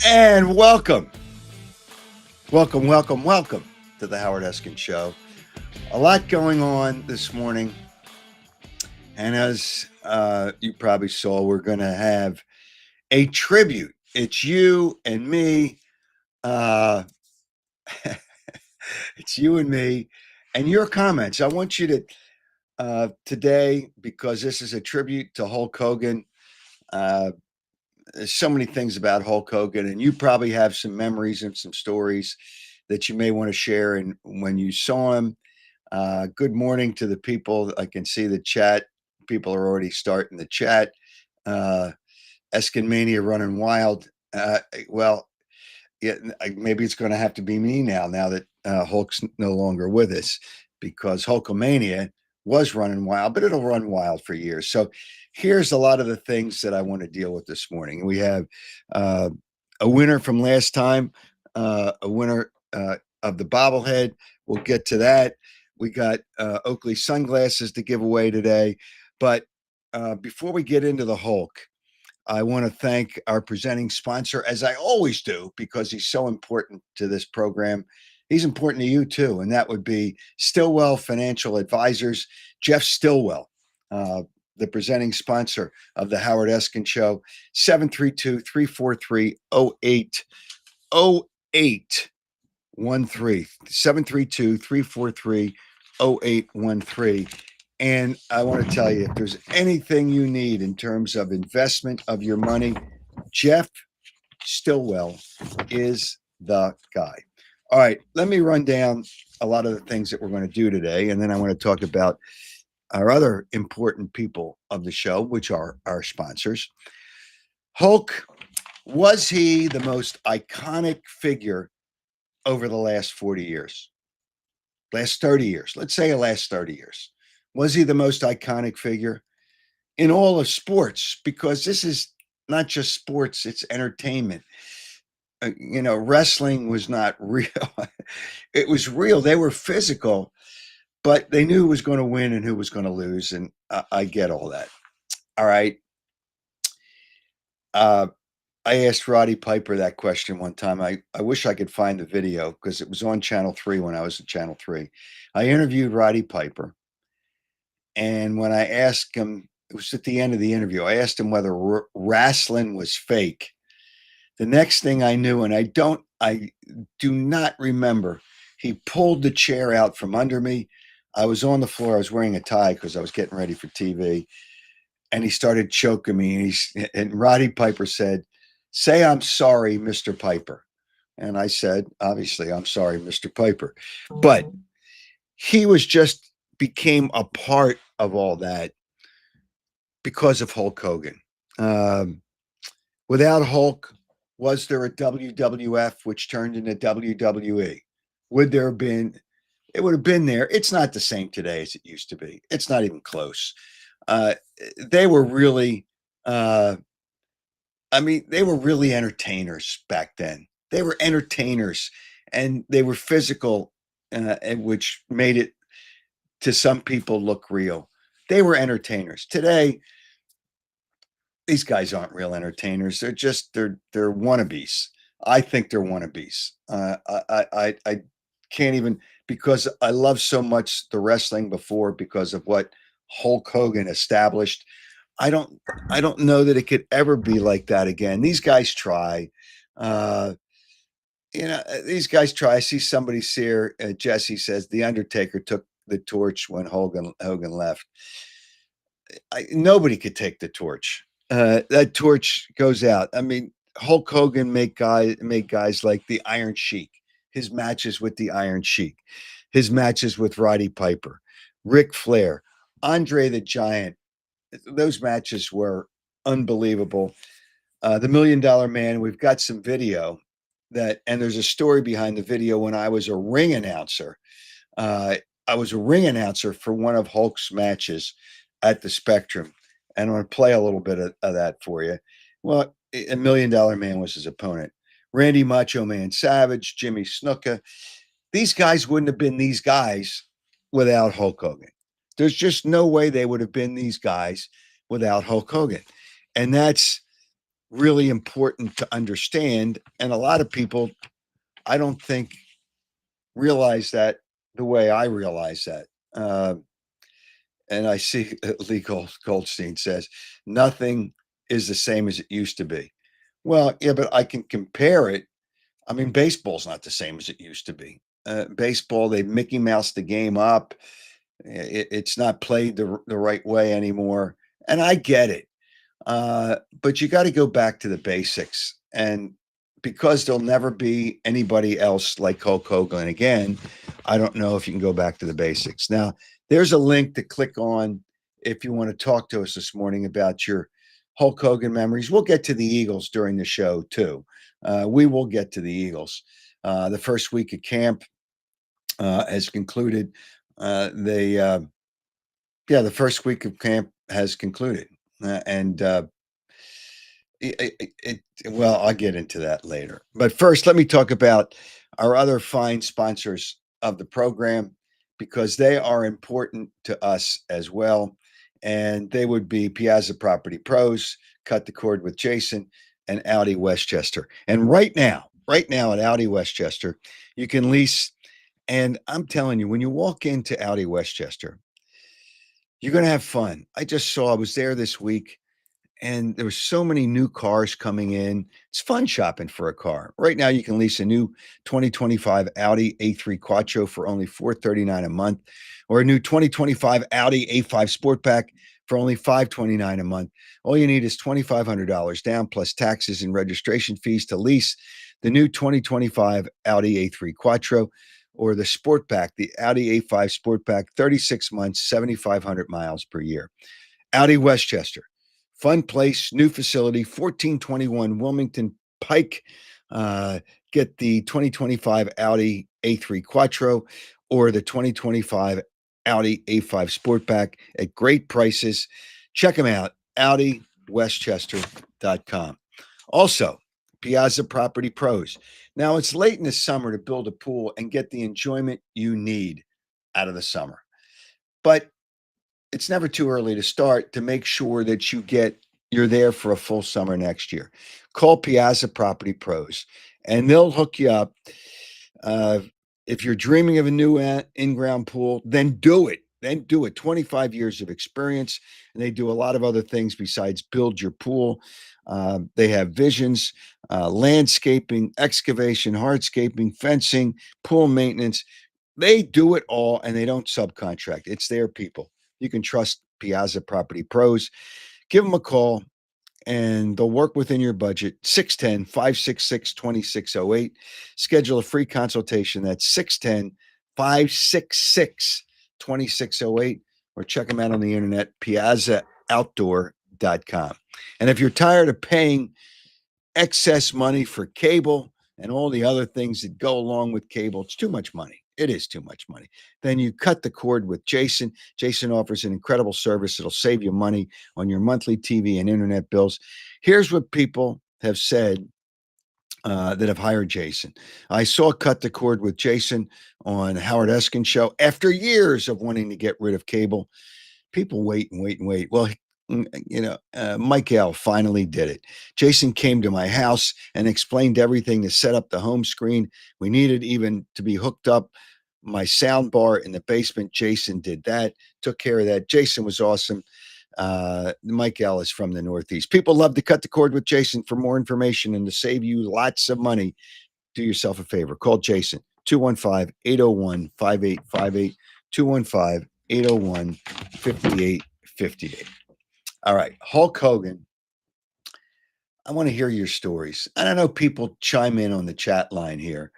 And welcome to the Howard Eskin Show. A lot going on this morning. And as you probably saw, we're going to have a tribute. It's you and me. Uh, it's you and me and your comments. I want you to today, because this is a tribute to Hulk Hogan. Uh, there's so many things about Hulk Hogan, and you probably have some memories and some stories that you may want to share. And when you saw him, good morning to the people. I can see the chat. People are already starting the chat. Eskinmania running wild. Well, yeah, maybe it's going to have to be me now that Hulk's no longer with us, because Hulkamania was running wild, but it'll run wild for years. So here's a lot of the things that I want to deal with this morning. We have a winner from last time, a winner of the Bobblehead. We'll get to that. We got Oakley sunglasses to give away today. But before we get into the Hulk, I want to thank our presenting sponsor, as I always do, because he's so important to this program. He's important to you too, and that would be Stillwell Financial Advisors. Jeff Stillwell, the presenting sponsor of the Howard Eskin Show, 732-343-0808. 732-343-0813. And I want to tell you, if there's anything you need in terms of investment of your money, Jeff Stillwell is the guy. All right, let me run down a lot of the things that we're going to do today, and then I want to talk about our other important people of the show, which are our sponsors. Hulk, was he the most iconic figure over the last 40 years? Last 30 years? Let's say the last 30 years. Was he the most iconic figure in all of sports? Because this is not just sports, it's entertainment. Wrestling was not real. It was real. They were physical, but they knew who was going to win and who was going to lose. And I get all that. All right. I asked Roddy Piper that question one time. I wish I could find the video because it was on Channel 3 when I was at Channel 3. I interviewed Roddy Piper. And when I asked him, it was at the end of the interview, I asked him whether wrestling was fake. The next thing I knew, and I do not remember, he pulled the chair out from under me. I was on the floor. I was wearing a tie because I was getting ready for TV. And he started choking me. And Roddy Piper said, "Say I'm sorry, Mr. Piper." And I said, obviously, "I'm sorry, Mr. Piper." But he became a part of all that because of Hulk Hogan. Without Hulk, was there a WWF which turned into WWE? Would there have been? It would have been there. It's not the same today as it used to be. It's not even close. They were really, they were really entertainers back then. They were entertainers, and they were physical, which made it to some people look real. They were entertainers. Today, these guys aren't real entertainers. They're wannabes. I think they're wannabes. I can't even, because I love so much the wrestling before because of what Hulk Hogan established. I don't know that it could ever be like that again. These guys try. These guys try. I see somebody here. Jesse says the Undertaker took the torch when Hogan left. Nobody could take the torch. That torch goes out. I mean, Hulk Hogan made guys like the Iron Sheik, his matches with the Iron Sheik, his matches with Roddy Piper, Ric Flair, Andre the Giant. Those matches were unbelievable. The $1 Million Man, we've got some video and there's a story behind the video. When I was a ring announcer, I was a ring announcer for one of Hulk's matches at the Spectrum. And I'm going to play a little bit of that for you. Well, $1 Million Man was his opponent. Randy Macho Man Savage, Jimmy Snuka. These guys wouldn't have been these guys without Hulk Hogan. There's just no way they would have been these guys without Hulk Hogan. And that's really important to understand. And a lot of people, I don't think, realize that the way I realize that. And I see Lee Goldstein says, nothing is the same as it used to be. Well, yeah, but I can compare it. I mean, baseball's not the same as it used to be. Baseball, they Mickey Mouse the game up. It's not played the right way anymore. And I get it. But you got to go back to the basics. And because there'll never be anybody else like Hulk Hogan again, I don't know if you can go back to the basics. Now, there's a link to click on if you want to talk to us this morning about your Hulk Hogan memories. We'll get to the Eagles during the show, too. We will get to the Eagles. The first week of camp has concluded. The first week of camp has concluded. And well, I'll get into that later. But first, let me talk about our other fine sponsors of the program because they are important to us as well. And they would be Piazza Property Pros, Cut the Cord with Jason, and Audi Westchester. And right now at Audi Westchester, you can lease. And I'm telling you, when you walk into Audi Westchester, you're going to have fun. I was there this week and there were so many new cars coming in. It's fun shopping for a car. Right now, you can lease a new 2025 Audi A3 Quattro for only $439 a month, or a new 2025 Audi A5 Sportback for only $529 a month. All you need is $2,500 down plus taxes and registration fees to lease the new 2025 Audi A3 Quattro or the Sportback, the Audi A5 Sportback, 36 months, 7,500 miles per year. Audi Westchester. Fun place, new facility, 1421 Wilmington Pike. Get the 2025 Audi A3 Quattro or the 2025 Audi A5 Sportback at great prices. Check them out, AudiWestchester.com. Also, Piazza Property Pros. Now, it's late in the summer to build a pool and get the enjoyment you need out of the summer. But it's never too early to start to make sure that you're there for a full summer next year. Call Piazza Property Pros and they'll hook you up. If you're dreaming of a new in-ground pool, then do it. 25 years of experience, and they do a lot of other things besides build your pool. They have visions, landscaping, excavation, hardscaping, fencing, pool maintenance. They do it all, and they don't subcontract. It's their people. You can trust Piazza Property Pros. Give them a call and they'll work within your budget. 610-566-2608. Schedule a free consultation. That's 610-566-2608 or check them out on the internet, piazzaoutdoor.com. And if you're tired of paying excess money for cable and all the other things that go along with cable, it's too much money. It is too much money. Then you cut the cord with Jason. Jason offers an incredible service that'll save you money on your monthly TV and internet bills. Here's what people have said that have hired Jason. I saw Cut the Cord with Jason on Howard Eskin Show after years of wanting to get rid of cable. People wait and wait and wait. Well, Mike L finally did it. Jason came to my house and explained everything to set up the home screen. We needed even to be hooked up my sound bar in the basement. Jason did that, took care of that. Jason was awesome. Mike L is from the Northeast. People love to Cut the Cord with Jason. For more information and to save you lots of money, do yourself a favor. Call Jason, 215-801-5858, 215-801-5858. All right, Hulk Hogan. I want to hear your stories. And I know people chime in on the chat line here.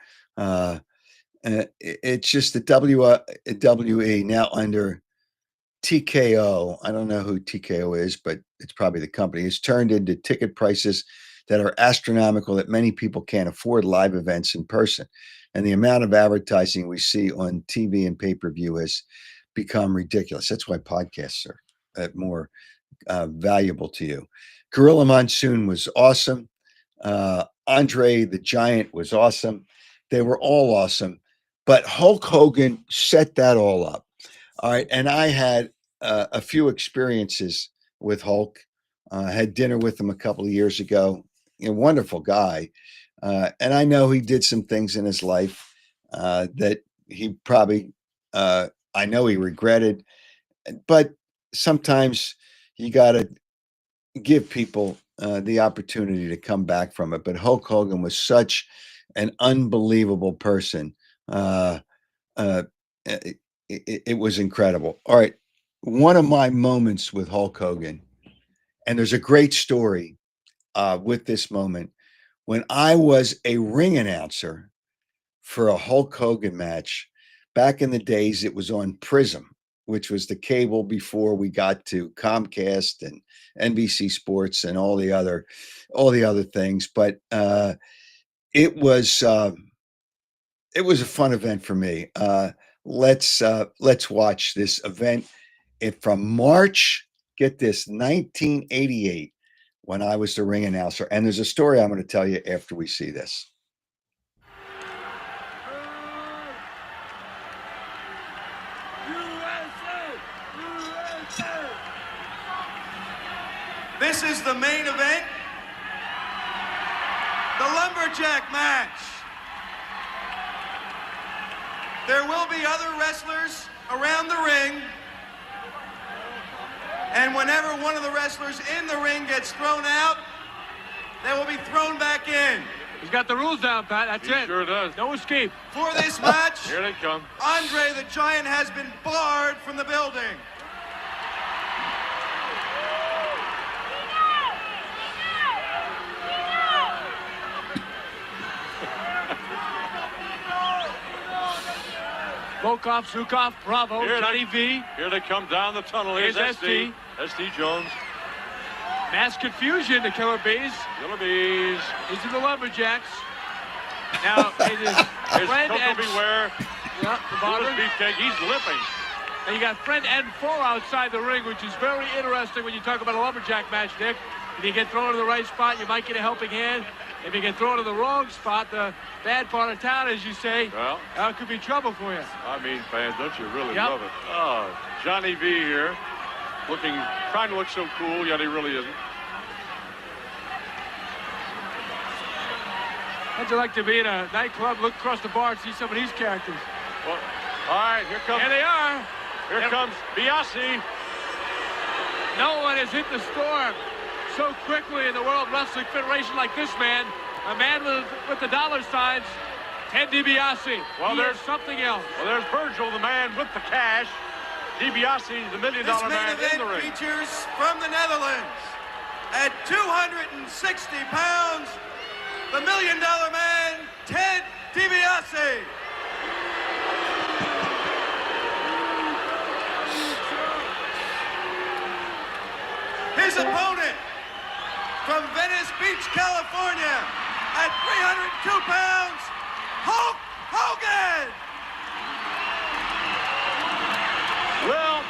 It's just the WWE now under TKO. I don't know who TKO is, but it's probably the company. It's turned into ticket prices that are astronomical that many people can't afford live events in person. And the amount of advertising we see on TV and pay-per-view has become ridiculous. That's why podcasts are more valuable to you. Gorilla Monsoon was awesome. Andre the Giant was awesome. They were all awesome. But Hulk Hogan set that all up. All right. And I had a few experiences with Hulk. Had dinner with him a couple of years ago. Wonderful guy. And I know he did some things in his life that he probably, I know he regretted, but sometimes you got to give people the opportunity to come back from it. But Hulk Hogan was such an unbelievable person. Uh, it was incredible. All right. One of my moments with Hulk Hogan, and there's a great story with this moment. When I was a ring announcer for a Hulk Hogan match back in the days, it was on Prism, which was the cable before we got to Comcast and NBC Sports and all the other things. But it was a fun event for me. Let's watch this event from March. Get this, 1988, when I was the ring announcer. And there's a story I'm going to tell you after we see this. This is the main event, the lumberjack match. There will be other wrestlers around the ring, and whenever one of the wrestlers in the ring gets thrown out, they will be thrown back in. He's got the rules down, Pat. That's it. Sure does. No escape. For this match, here they come. Andre the Giant has been barred from the building. Volkov, Zukov, Bravo, Johnny V. Here they come down the tunnel. Here's SD. SD Jones. Mass confusion, the Killer Bees. Killer Bees. These are the Lumberjacks. Now, it is Friend and... Beware. Yeah, the bottom. Beefcake, he's limping. And you got Friend and Foe outside the ring, which is very interesting when you talk about a Lumberjack match, Dick. If you get thrown to the right spot, you might get a helping hand. If you get thrown to the wrong spot, the bad part of town, as you say, well, could be trouble for you. I mean, fans, don't you really love it? Oh, Johnny V here, trying to look so cool, yet he really isn't. How'd you like to be in a nightclub, look across the bar and see some of these characters? Well, all right, here comes... Here they are. Here comes Biasi. No one has hit the storm so quickly in the World Wrestling Federation like this man. A man with the dollar signs, Ted DiBiase. Well, there's something else. Well, there's Virgil, the man with the cash. DiBiase, the $1 million man in the ring. This main event features from the Netherlands at 260 pounds, the $1 million man, Ted DiBiase. His opponent from Venice Beach, California, at 302 pounds, Hulk Hogan! Well,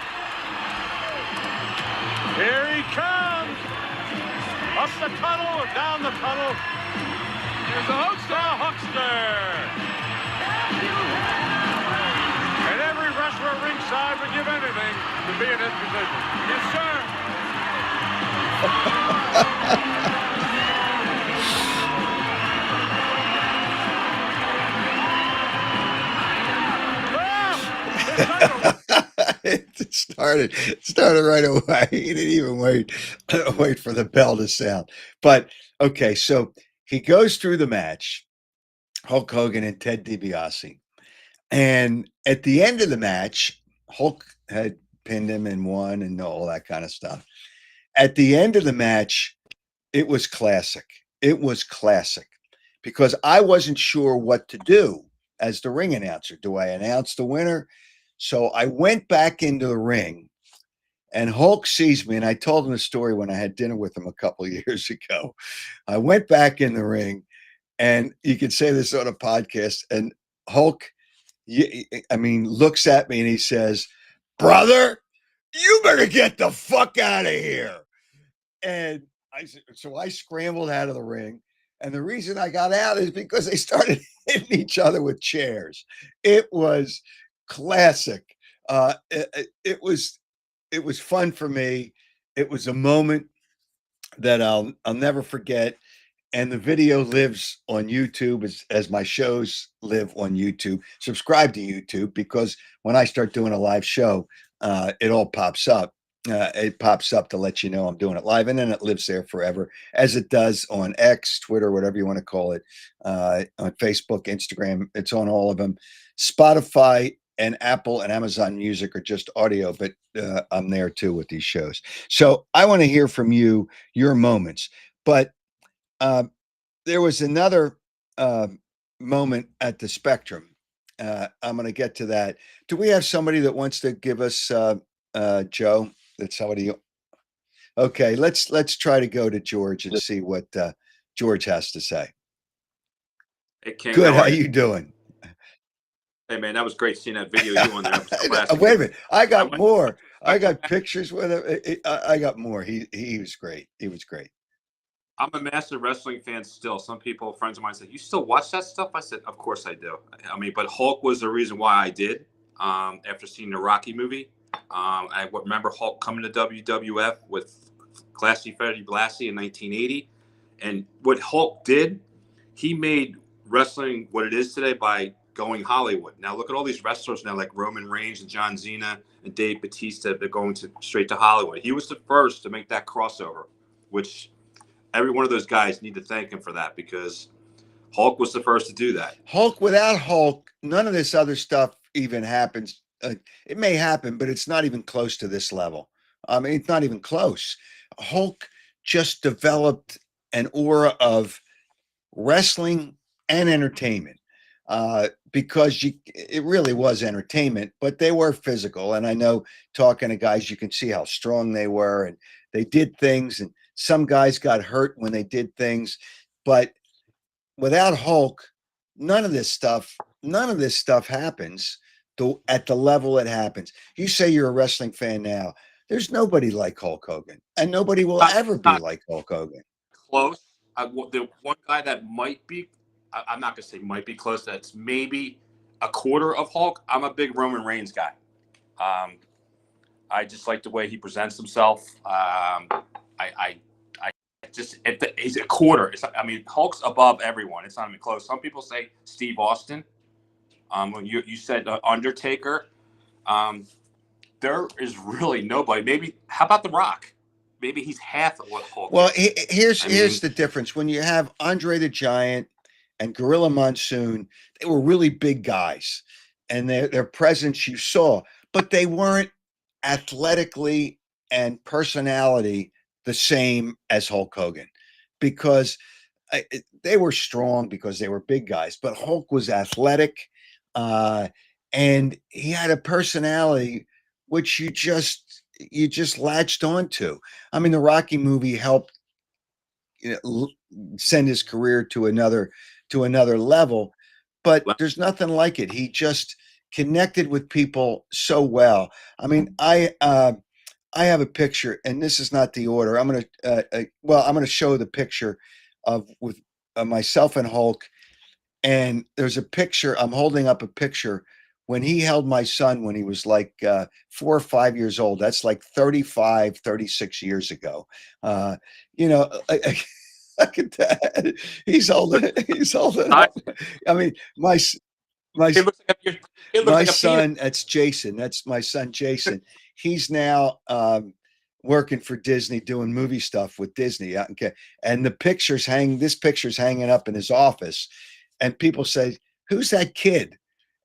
here he comes. Up the tunnel, down the tunnel. There's the Hulkster. And every wrestler ringside would give anything to be in this position. Yes, sir. It started right away. He didn't even wait for the bell to sound. But okay, so he goes through the match, Hulk Hogan and Ted DiBiase, and at the end of the match, Hulk had pinned him and won and all that kind of stuff. At the end of the match, it was classic. It was classic because I wasn't sure what to do as the ring announcer. Do I announce the winner? So I went back into the ring, and Hulk sees me, and I told him the story when I had dinner with him a couple of years ago. I went back in the ring, and you could say this on a podcast, and Hulk, looks at me and he says, "Brother, you better get the fuck out of here." And I scrambled out of the ring. And the reason I got out is because they started hitting each other with chairs. It was classic. It was fun for me. It was a moment that I'll never forget. And the video lives on YouTube as my shows live on YouTube. Subscribe to YouTube, because when I start doing a live show, it all pops up. It pops up to let you know I'm doing it live, and then it lives there forever, as it does on X, Twitter, whatever you want to call it, on Facebook, Instagram. It's on all of them. Spotify and Apple and Amazon Music are just audio, but I'm there too with these shows. So I want to hear from you, your moments. But there was another moment at the Spectrum. I'm going to get to that. Do we have somebody that wants to give us Joe? That's somebody. Okay, let's try to go to George and see what George has to say. Hey, King, Good. How you doing? Hey, man, that was great seeing that video you on there. That was classic. Wait a minute. I got more. I got pictures with him. I got more. He was great. He was great. I'm a massive wrestling fan still. Some people, friends of mine, said, "You still watch that stuff?" I said, "Of course I do." I mean, but Hulk was the reason why I did. After seeing the Rocky movie, I remember Hulk coming to WWF with Classy Freddie Blassie in 1980, and what Hulk did, he made wrestling what it is today by going Hollywood. Now look at all these wrestlers now, like Roman Reigns and John Cena and Dave Bautista. They're going straight to Hollywood. He was the first to make that crossover, which every one of those guys need to thank him for that, because Hulk was the first to do that. Hulk, without Hulk, none of this other stuff even happens. It may happen, but it's not even close to this level. I mean, it's not even close. Hulk just developed an aura of wrestling and entertainment, because it really was entertainment, but they were physical. And I know, talking to guys, you can see how strong they were, and they did things, and some guys got hurt when they did things. But without Hulk, none of this stuff happens at the level it happens. You say you're a wrestling fan now. There's nobody like Hulk Hogan, and nobody will ever be like Hulk Hogan. Close. The one guy that might be, I'm not going to say might be close, that's maybe a quarter of Hulk. I'm a big Roman Reigns guy. I just like the way he presents himself. He's a quarter. I mean, Hulk's above everyone. It's not even close. Some people say Steve Austin. When you said Undertaker, there is really nobody. Maybe, how about The Rock? Maybe he's half of what Hulk. Well, here's the difference. When you have Andre the Giant and Gorilla Monsoon, they were really big guys, and their presence you saw, but they weren't athletically and personality the same as Hulk Hogan, because they were strong because they were big guys, but Hulk was athletic, and he had a personality which you just latched onto. I mean, the Rocky movie helped send his career to another level, but there's nothing like it. He just connected with people so well. I mean, I have a picture, and this is not the order. I'm going to show the picture with myself and Hulk. And there's a picture, I'm holding up a picture when he held my son when he was like 4 or 5 years old. That's like 35, 36 years ago. Look at that. He's holding up. I mean, my son, that's Jason. That's my son, Jason. He's now working for Disney, doing movie stuff with Disney. Okay. And this picture's hanging up in his office. And people say, "Who's that kid?"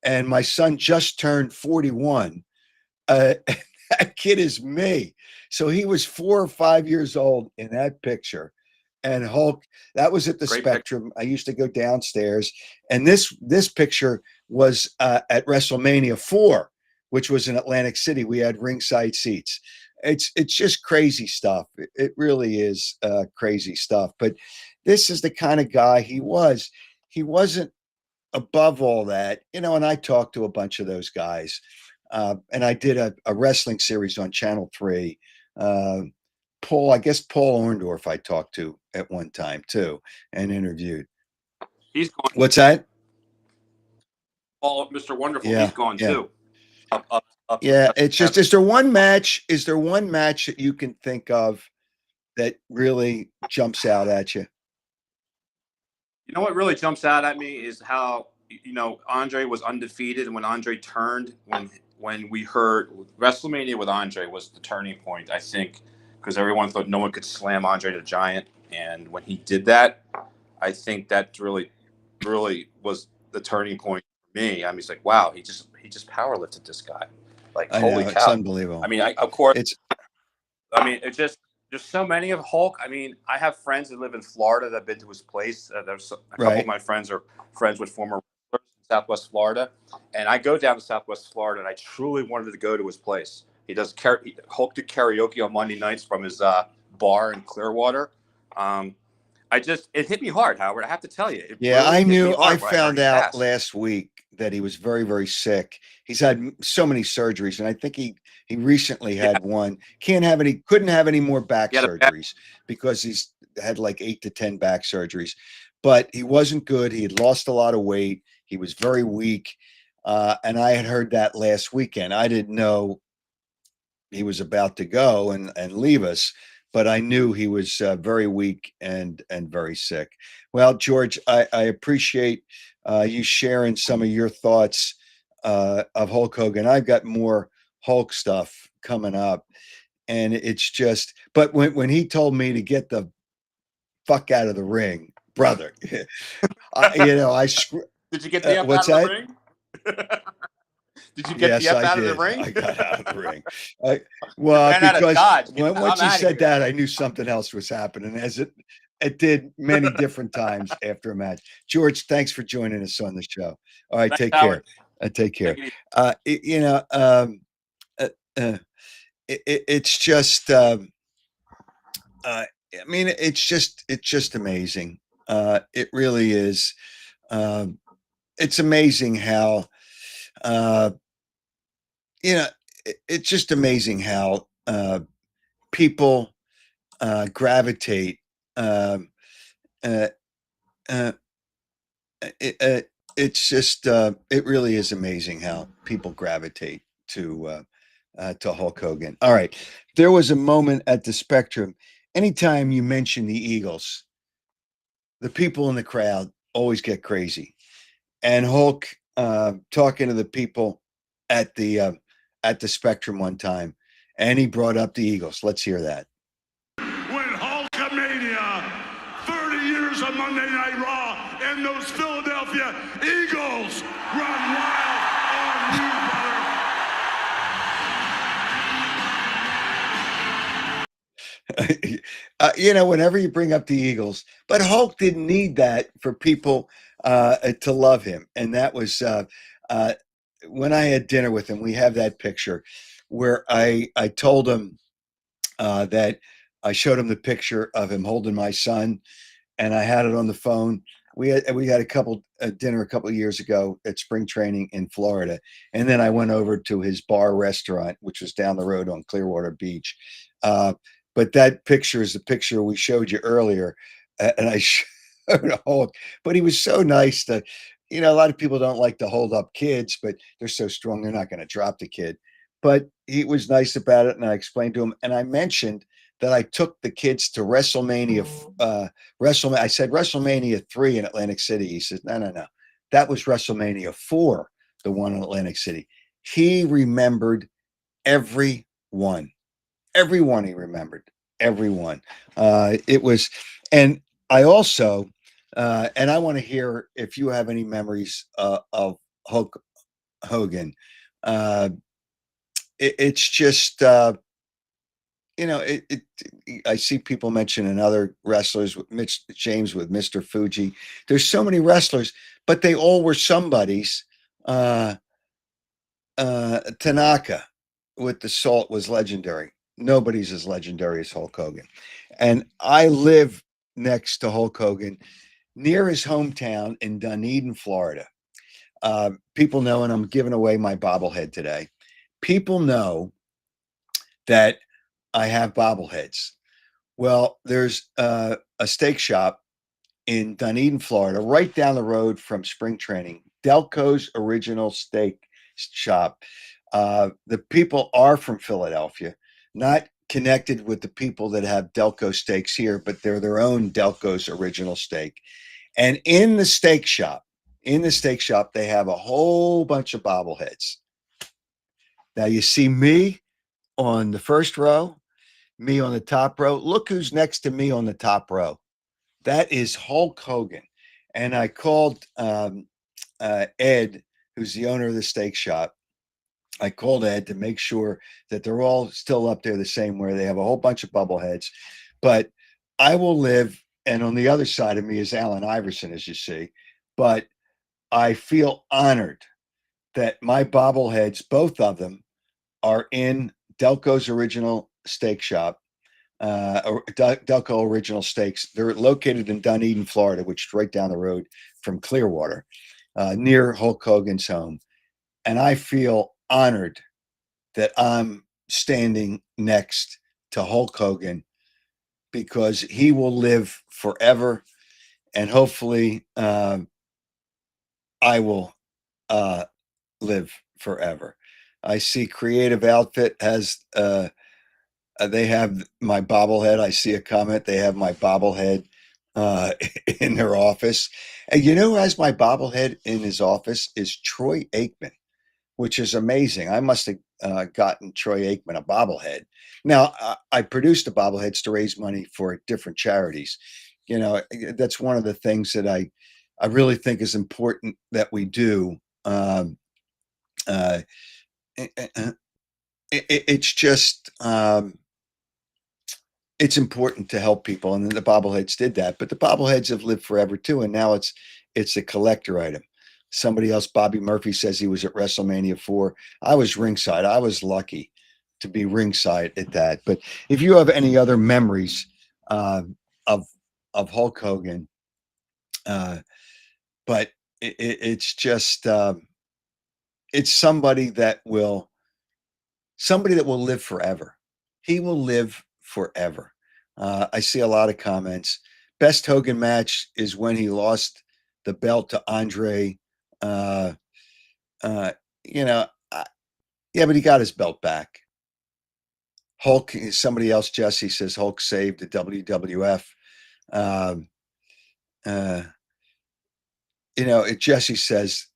And my son just turned 41. That kid is me. So he was 4 or 5 years old in that picture. And Hulk, that was at the Spectrum. I used to go downstairs. And this picture was at WrestleMania 4, which was in Atlantic City. We had ringside seats. It's just crazy stuff. It really is crazy stuff. But this is the kind of guy he was. He wasn't above all that, and I talked to a bunch of those guys, and I did a wrestling series on Channel 3. Paul Orndorff I talked to at one time too, and interviewed. He's gone. What's that? Paul, Mr. Wonderful, yeah, he's gone too. Yeah, it's just, is there one match that you can think of that really jumps out at you? You know what really jumps out at me is how, Andre was undefeated, and when Andre turned, when we heard WrestleMania with Andre was the turning point, I think, because everyone thought no one could slam Andre the Giant, and when he did that, I think that really, really was the turning point for me. I mean, it's like, wow, he just power lifted this guy, like I holy know, it's cow. unbelievable. I mean, of course, It's it's just there's so many of Hulk. I mean, I have friends that live in Florida that have been to his place. There's a couple right. of my friends are friends with former wrestlers in Southwest Florida, and I go down to Southwest Florida, and I truly wanted to go to his place. Hulk did karaoke on Monday nights from his bar in Clearwater. It hit me hard, Howard. I have to tell you. I knew. I when found heard he out passed. last week that he was very, very sick. He's had so many surgeries, and I think he recently had one. Couldn't have any more back surgeries because he's had like 8 to 10 back surgeries. But he wasn't good. He had lost a lot of weight. He was very weak, and I had heard that last weekend. I didn't know he was about to go and leave us, but I knew he was very weak and very sick. Well, George, I appreciate you sharing some of your thoughts of Hulk Hogan. I've got more Hulk stuff coming up, and it's just. But when he told me to get the fuck out of the ring, brother, I Did you get the F what's out of that? the ring? Did you get the F out of the ring? I got out of the ring. Because once he said that, I knew something else was happening, as it did many different times after a match. George, thanks for joining us on the show. All right, take care. Take care. It's just. I mean, it's just amazing. It really is. It's amazing how. It's just amazing how people gravitate. It's just it really is amazing how people gravitate to Hulk Hogan. All right, there was a moment at the Spectrum. Anytime you mention the Eagles, the people in the crowd always get crazy, and Hulk talking to the people at the Spectrum one time, and he brought up the Eagles. Let's hear that. When Hulkamania, 30 years of Monday Night Raw, and those Philadelphia Eagles run wild on you, brother. Whenever you bring up the Eagles, but Hulk didn't need that for people to love him, and that was when I had dinner with him. We have that picture where I told him that I showed him the picture of him holding my son, and I had it on the phone. We had a dinner a couple of years ago at spring training in Florida, and then I went over to his bar restaurant, which was down the road on Clearwater Beach. But that picture is the picture we showed you earlier, and I showed Hulk. But he was so nice to, a lot of people don't like to hold up kids, but they're so strong they're not going to drop the kid. But he was nice about it, and I explained to him, and I mentioned that I took the kids to WrestleMania. I said WrestleMania 3 in Atlantic City. He said, no, that was WrestleMania 4, the one in Atlantic City. He remembered every one. Every one he remembered. Every one. It was, and I also, and I want to hear if you have any memories of Hulk Hogan. It's just, I see people mentioning other wrestlers, with James with Mr. Fuji. There's so many wrestlers, but they all were somebody's. Tanaka with the Salt was legendary. Nobody's as legendary as Hulk Hogan. And I live next to Hulk Hogan near his hometown in Dunedin, Florida. People know, and I'm giving away my bobblehead today. People know that I have bobbleheads. Well, there's a steak shop in Dunedin, Florida, right down the road from spring training, Delco's Original Steak Shop. The people are from Philadelphia, not connected with the people that have Delco steaks here, but they're their own Delco's original steak. And in the steak shop, they have a whole bunch of bobbleheads. Now you see me on the first row, me on the top row. Look who's next to me on the top row. That is Hulk Hogan. And I called Ed, who's the owner of the steak shop. I called Ed to make sure that they're all still up there the same way. They have a whole bunch of bubbleheads. But I will live, and on the other side of me is Allen Iverson, as you see. But I feel honored that my bobbleheads, both of them, are in Delco's original steak shop, Delco Original Steaks. They're located in Dunedin, Florida, which is right down the road from Clearwater, near Hulk Hogan's home. And I feel honored that I'm standing next to Hulk Hogan because he will live forever. And hopefully I will live forever. I see Creative Outfit has they have my bobblehead. I see a comment. They have my bobblehead in their office. And you know who has my bobblehead in his office is Troy Aikman, which is amazing. I must have gotten Troy Aikman a bobblehead. Now, I produced the bobbleheads to raise money for different charities. You know, that's one of the things that I really think is important that we do. It's just it's important to help people, and the bobbleheads did that. But the bobbleheads have lived forever too, and now it's a collector item. Somebody else, Bobby Murphy, says he was at WrestleMania 4. I was ringside. I was lucky to be ringside at that. But if you have any other memories of Hulk Hogan, but it's just it's somebody that will live forever. He will live forever. I see a lot of comments. Best Hogan match is when he lost the belt to Andre. You know, yeah, but he got his belt back. Hulk, somebody else, Jesse says Hulk saved the WWF. You know, Jesse says,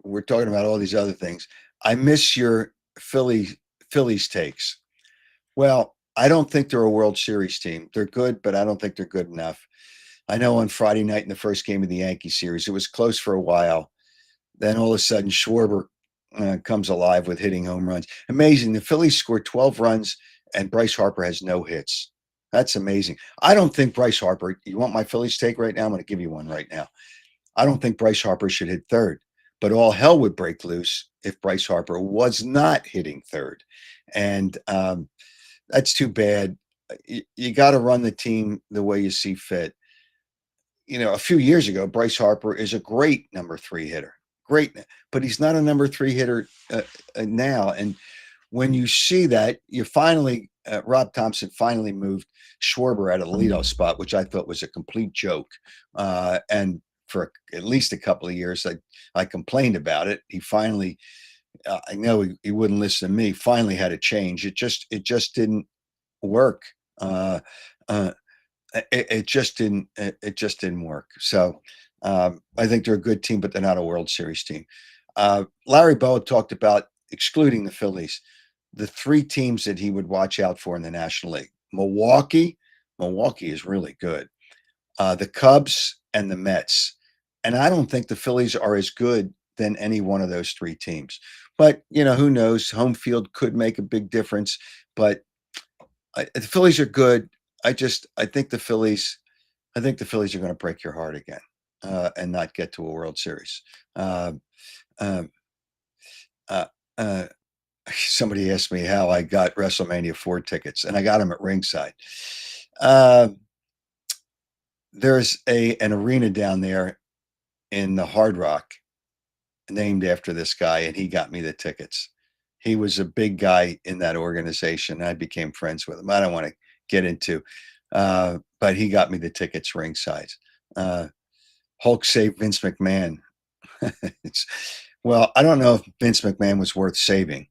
we're talking about all these other things. I miss your Phillies takes. Well, I don't think they're a World Series team. They're good, but I don't think they're good enough. I know on Friday night in the first game of the Yankee series, it was close for a while. Then all of a sudden, Schwarber comes alive with hitting home runs. Amazing. The Phillies scored 12 runs, and Bryce Harper has no hits. That's amazing. I don't think Bryce Harper, you want my Phillies take right now? I'm going to give you one right now. I don't think Bryce Harper should hit third, but all hell would break loose if Bryce Harper was not hitting third. And that's too bad. You got to run the team the way you see fit. You know, a few years ago, Bryce Harper is a great number 3 hitter. Great, but he's not a number 3 hitter now. And when you see that, you finally, Rob Thompson finally moved Schwarber out of the leadoff spot, which I thought was a complete joke. And for at least a couple of years, I complained about it. He finally, I know he wouldn't listen to me, finally had a change. It just didn't work. It just didn't work. So I think they're a good team, but they're not a World Series team. Larry Bowa talked about excluding the Phillies, the 3 teams that he would watch out for in the National League. Milwaukee is really good. The Cubs and the Mets. And I don't think the Phillies are as good than any one of those 3 teams. But, you know, who knows? Home field could make a big difference. But the Phillies are good. I think the Phillies are going to break your heart again and not get to a World Series. Somebody asked me how I got WrestleMania 4 tickets, and I got them at ringside. There's an arena down there in the Hard Rock named after this guy, and he got me the tickets. He was a big guy in that organization. I became friends with him. I don't want to get into, but he got me the tickets ringside. Hulk saved Vince McMahon. Well, I don't know if Vince McMahon was worth saving.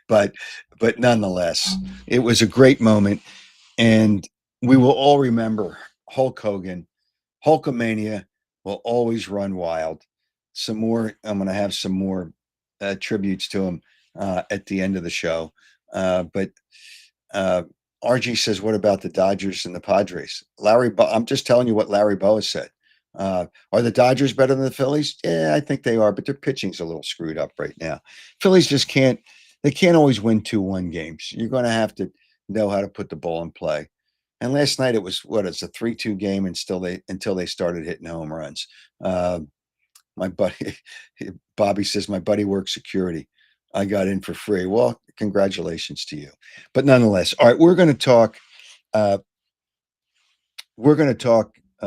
but nonetheless, it was a great moment, and we will all remember Hulk Hogan. Hulkamania will always run wild. Some more. I'm going to have some more tributes to him at the end of the show. But RG says, "What about the Dodgers and the Padres?" I'm just telling you what Larry Boa said. Are the Dodgers better than the Phillies? Yeah, I think they are, but their pitching's a little screwed up right now. Phillies just can't. They can't always win 2-1 games. You're going to have to know how to put the ball in play. And last night it was it's a 3-2 game, and until they started hitting home runs. My buddy Bobby says my buddy works security. I got in for free. Well, congratulations to you. But nonetheless, all right, we're going to talk.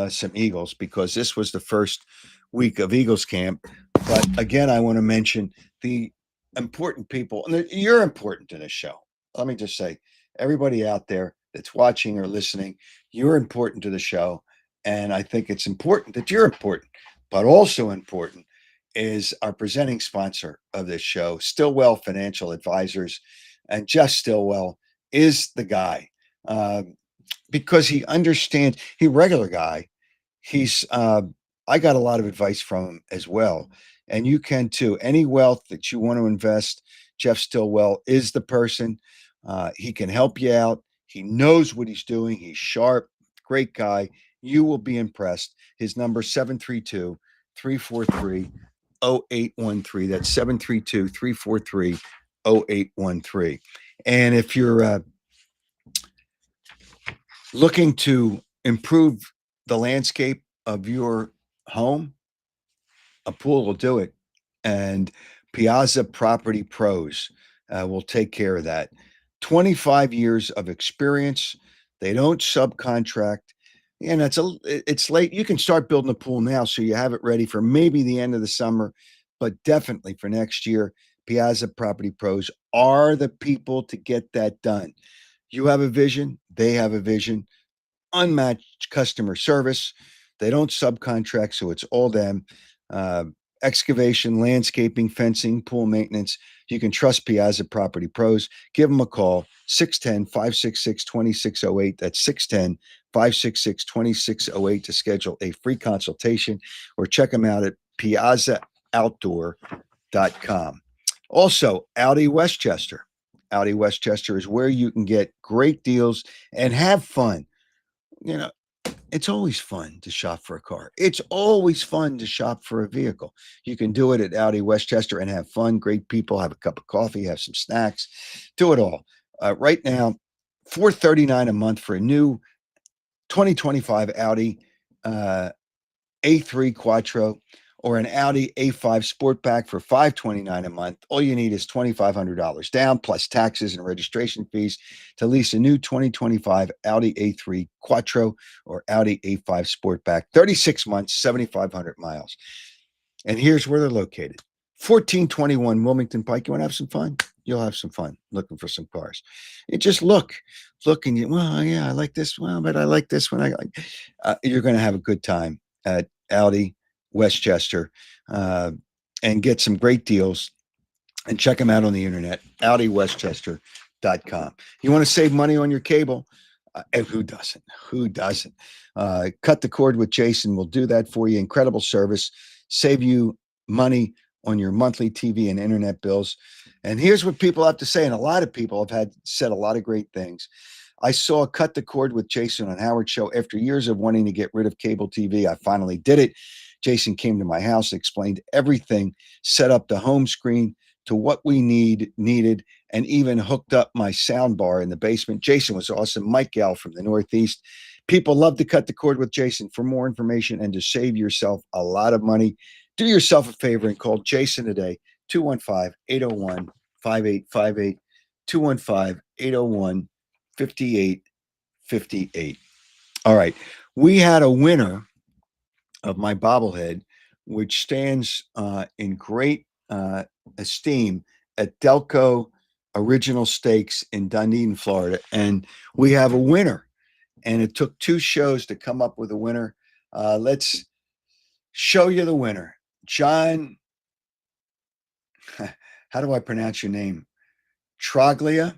Some Eagles because this was the first week of Eagles camp. But again, I want to mention the important people, and you're important to this show. Let me just say, everybody out there that's watching or listening, you're important to the show. And I think it's important that you're important, but also important is our presenting sponsor of this show, Stillwell Financial Advisors. And Jeff Stillwell is the guy. Because he understands, he's a regular guy. I got a lot of advice from him as well. And you can too. Any wealth that you want to invest, Jeff Stillwell is the person. He can help you out. He knows what he's doing. He's sharp, great guy. You will be impressed. His number 732-343-0813. That's 732-343-0813. And if you're looking to improve the landscape of your home, a pool will do it. And Piazza Property Pros will take care of that. 25 years of experience. They don't subcontract. And it's late. You can start building a pool now so you have it ready for maybe the end of the summer, but definitely for next year. Piazza Property Pros are the people to get that done. You have a vision, they have a vision, unmatched customer service. They don't subcontract, so it's all them. Excavation, landscaping, fencing, pool maintenance. You can trust Piazza Property Pros. Give them a call, 610-566-2608. That's 610-566-2608 to schedule a free consultation, or check them out at piazzaoutdoor.com. Also, Audi Westchester. Audi Westchester is where you can get great deals and have fun. You know, it's always fun to shop for a car. It's always fun to shop for a vehicle. You can do it at Audi Westchester and have fun. Great people, have a cup of coffee, have some snacks, do it all. Right now, $439 a month for a new 2025 Audi A3 Quattro, or an Audi A5 Sportback for $529 a month. All you need is $2,500 down, plus taxes and registration fees, to lease a new 2025 Audi A3 Quattro or Audi A5 Sportback. 36 months, 7,500 miles. And here's where they're located. 1421 Wilmington Pike. You want to have some fun? You'll have some fun looking for some cars. You just look, and you, well, yeah, I like this one, but I like this one. You're going to have a good time at Audi Westchester, and get some great deals, and check them out on the internet, AudiWestchester.com. You want to save money on your cable? And who doesn't? Cut the cord with Jason will do that for you. Incredible service. Save you money on your monthly TV and internet bills. And here's what people have to say, and a lot of people have said a lot of great things. I saw Cut the Cord with Jason on Howard Show. After years of wanting to get rid of cable TV, I finally did it. Jason came to my house, explained everything, set up the home screen to what we needed, and even hooked up my sound bar in the basement. Jason was awesome. Mike Gal from the Northeast. People love to Cut the Cord with Jason. For more information and to save yourself a lot of money, do yourself a favor and call Jason today, 215-801-5858, 215-801-5858. All right. We had a winner of my bobblehead, which stands in great esteem at Delco Original Steaks in Dunedin, Florida. And we have a winner. And it took 2 shows to come up with a winner. Let's show you the winner. John, how do I pronounce your name? Troglia.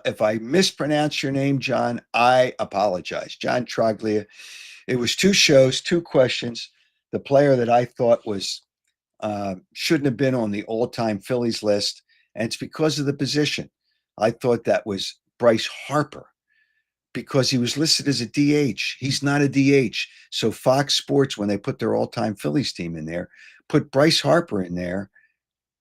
If I mispronounce your name, John, I apologize. John Troglia. It was 2 shows, 2 questions. The player that I thought was shouldn't have been on the all-time Phillies list, and it's because of the position. I thought that was Bryce Harper because he was listed as a DH. He's not a DH. So Fox Sports, when they put their all-time Phillies team in there, put Bryce Harper in there.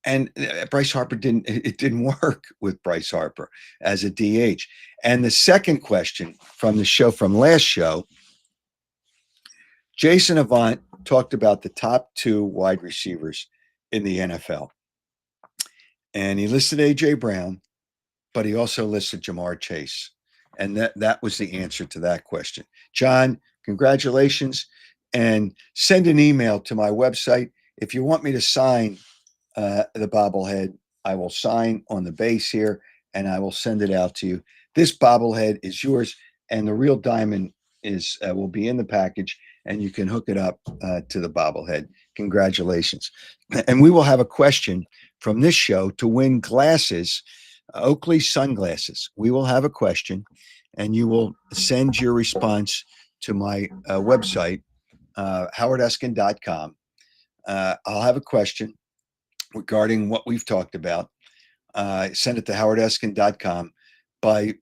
And Bryce Harper didn't work with Bryce Harper as a DH. And the second question from the show, from last show, Jason Avant talked about the top 2 wide receivers in the NFL. And he listed A.J. Brown, but he also listed Jamar Chase. And that was the answer to that question. John, congratulations. And send an email to my website. If you want me to sign the bobblehead, I will sign on the base here and I will send it out to you. This bobblehead is yours, and the real diamond will be in the package, and you can hook it up to the bobblehead. Congratulations. And we will have a question from this show to win glasses, Oakley sunglasses. We will have a question, and you will send your response to my website, howardeskin.com. I'll have a question regarding what we've talked about. Send it to howardeskin.com by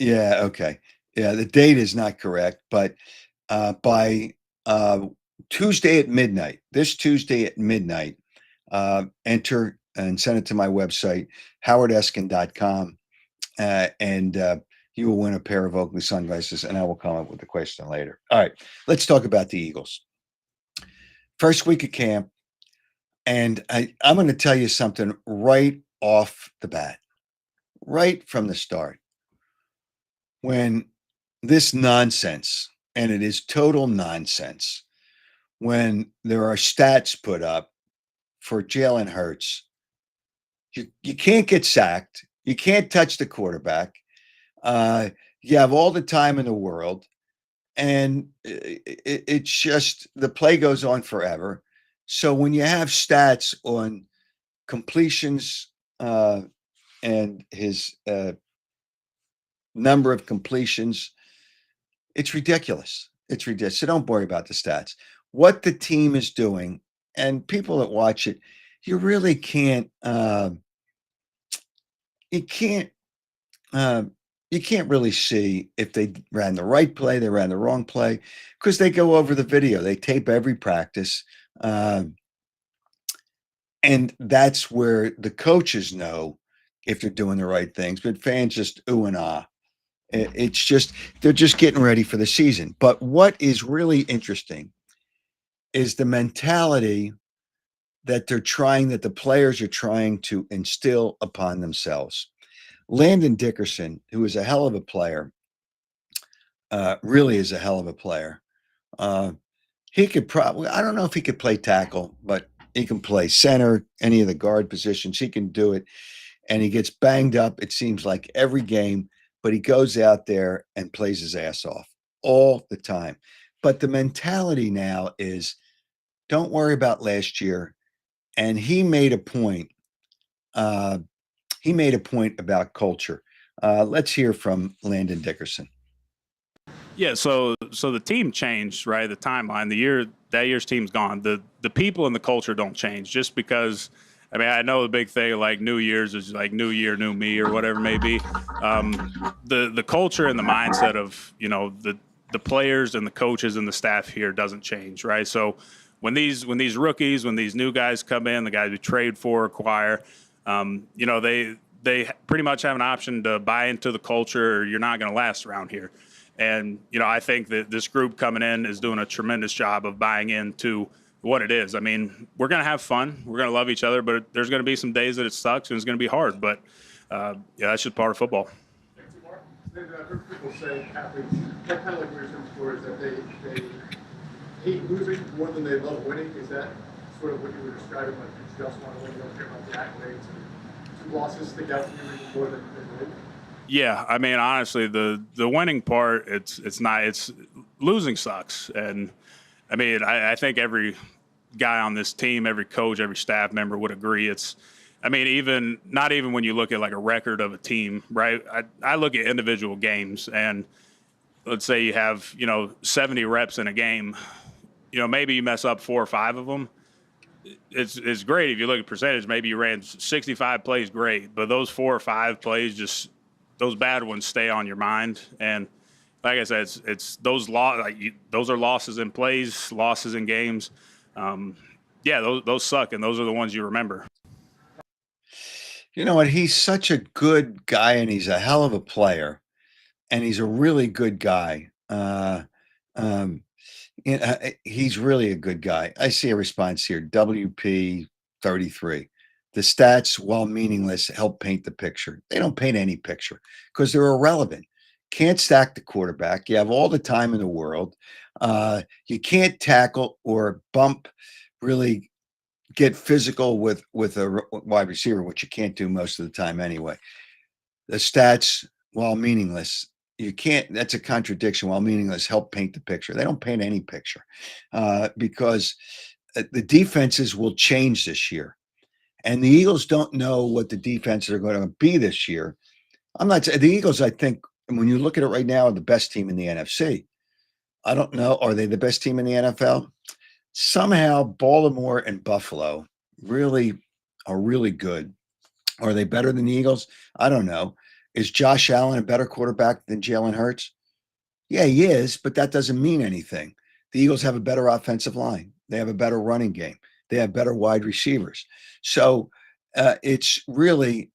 okay. The date is not correct, but by Tuesday at midnight, this Tuesday at midnight, enter and send it to my website, howardeskin.com, and you will win a pair of Oakley sunglasses, and I will come up with the question later. All right, let's talk about the Eagles. First week of camp, and I'm going to tell you something right off the bat, right from the start. When this nonsense, and it is total nonsense, when there are stats put up for Jalen Hurts, you can't get sacked, you can't touch the quarterback, you have all the time in the world, and it's just the play goes on forever. So when you have stats on completions and his number of completions, it's ridiculous. It's ridiculous. So don't worry about the stats. What the team is doing, and people that watch it, you really can't. You can't really see if they ran the right play, they ran the wrong play, because they go over the video. They tape every practice. And that's where the coaches know if they're doing the right things. But fans just ooh and ah. It's just, they're just getting ready for the season. But what is really interesting is the mentality that the players are trying to instill upon themselves. Landon Dickerson, who is a hell of a player, really is a hell of a player. He could probably, I don't know if he could play tackle, but he can play center, any of the guard positions. He can do it. And he gets banged up, it seems like, every game, but he goes out there and plays his ass off all the time. But the mentality now is, don't worry about last year. And he made a point. He made a point about culture. Let's hear from Landon Dickerson. Yeah, so the team changed, right? The timeline, that year's team's gone. The people and the culture don't change just because. I mean, I know the big thing like New Year's is like new year, new me, or whatever it may be. The culture and the mindset of the players and the coaches and the staff here doesn't change, right? So when these rookies, when these new guys come in, the guys we trade for, acquire, they pretty much have an option to buy into the culture, or you're not going to last around here. And I think that this group coming in is doing a tremendous job of buying into what it is. I mean, we're going to have fun. We're going to love each other, but there's going to be some days that it sucks and it's going to be hard. But, that's just part of football. I've heard people say, athletes, kind of like what you're saying before, is that they hate losing more than they love winning. Is that sort of what you were describing? Like, you just want to win, you don't care about the accolades, and two losses stick out to you even more than winning? Yeah, I mean, honestly, the winning part, it's losing sucks. And I mean, I think every guy on this team, every coach, every staff member would agree. I mean, not even when you look at like a record of a team, right? I look at individual games, and let's say you have, 70 reps in a game, maybe you mess up 4 or 5 of them. It's great if you look at percentage. Maybe you ran 65 plays, great, but those 4 or 5 plays, just those bad ones stay on your mind. And like I said, it's those those are losses in plays, losses in games. Those suck, and those are the ones you remember. You know what? He's such a good guy, and he's a hell of a player, and he's a really good guy. He's really a good guy. I see a response here. WP 33. The stats, while meaningless, help paint the picture. They don't paint any picture because they're irrelevant. Can't stack the quarterback. You have all the time in the world. You can't tackle or bump, really get physical with a wide receiver, which you can't do most of the time anyway. The stats, while meaningless, you can't. That's a contradiction. While meaningless, help paint the picture. They don't paint any picture because the defenses will change this year, and the Eagles don't know what the defenses are going to be this year. I'm not the Eagles. I think when you look at it right now, are the best team in the NFC. I don't know. Are they the best team in the NFL? Somehow Baltimore and Buffalo really are really good. Are they better than the Eagles? I don't know. Is Josh Allen a better quarterback than Jalen Hurts? Yeah, he is, but that doesn't mean anything. The Eagles have a better offensive line. They have a better running game. They have better wide receivers. So it's really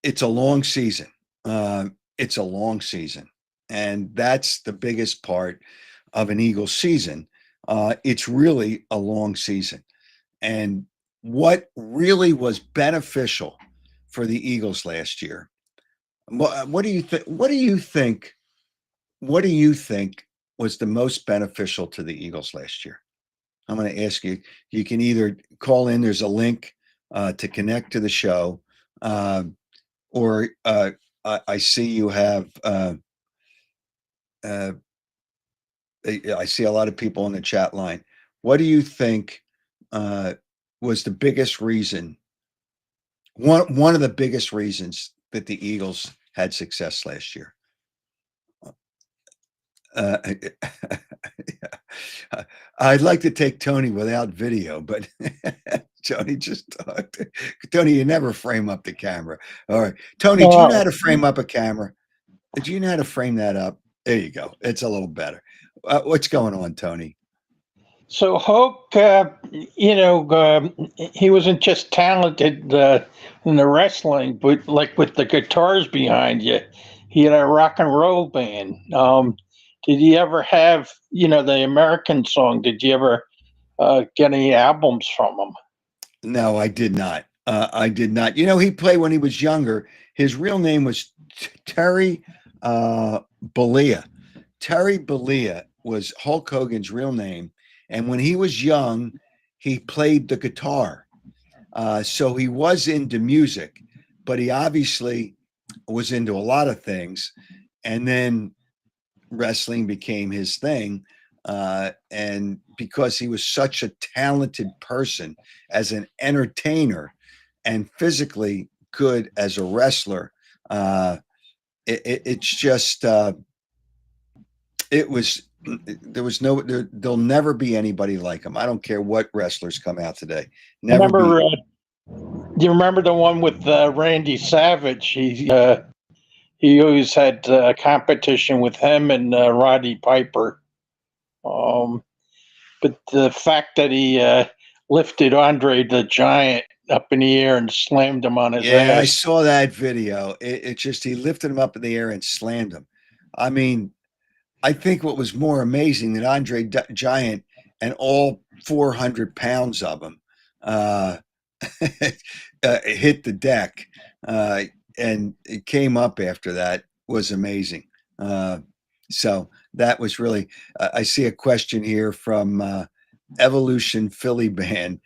it's a long season. It's a long season. And that's the biggest part of an Eagles season. It's really a long season. And what really was beneficial for the Eagles last year? What do you think? What do you think was the most beneficial to the Eagles last year? I'm going to ask you. You can either call in. There's a link to connect to the show, or I see you have. I see a lot of people on the chat line. What do you think was the biggest reason? One of the biggest reasons that the Eagles had success last year. I'd like to take Tony without video, but Tony just talked. Tony, you never frame up the camera. All right, Tony, do you know how to frame up a camera? Do you know how to frame that up? There you go. It's a little better. What's going on, Tony? So Hulk, he wasn't just talented in the wrestling, but like with the guitars behind you, he had a rock and roll band. Did he ever have, the American song? Did you ever get any albums from him? No, I did not. I did not. He played when he was younger. His real name was Terry Bollea. Terry Bollea was Hulk Hogan's real name. And when he was young, he played the guitar. So he was into music, but he obviously was into a lot of things. And then wrestling became his thing. And because he was such a talented person as an entertainer and physically good as a wrestler, it's just there'll never be anybody like him. I don't care what wrestlers come out today. Do you remember the one with Randy Savage? He always had competition with him and Roddy Piper. But the fact that he lifted Andre the Giant up in the air and slammed him on his ass. I saw that video. It just, he lifted him up in the air and slammed him. I mean, I think what was more amazing that Andre Giant and all 400 pounds of him hit the deck and it came up after that was amazing. So that was really, I see a question here from Evolution Philly Band.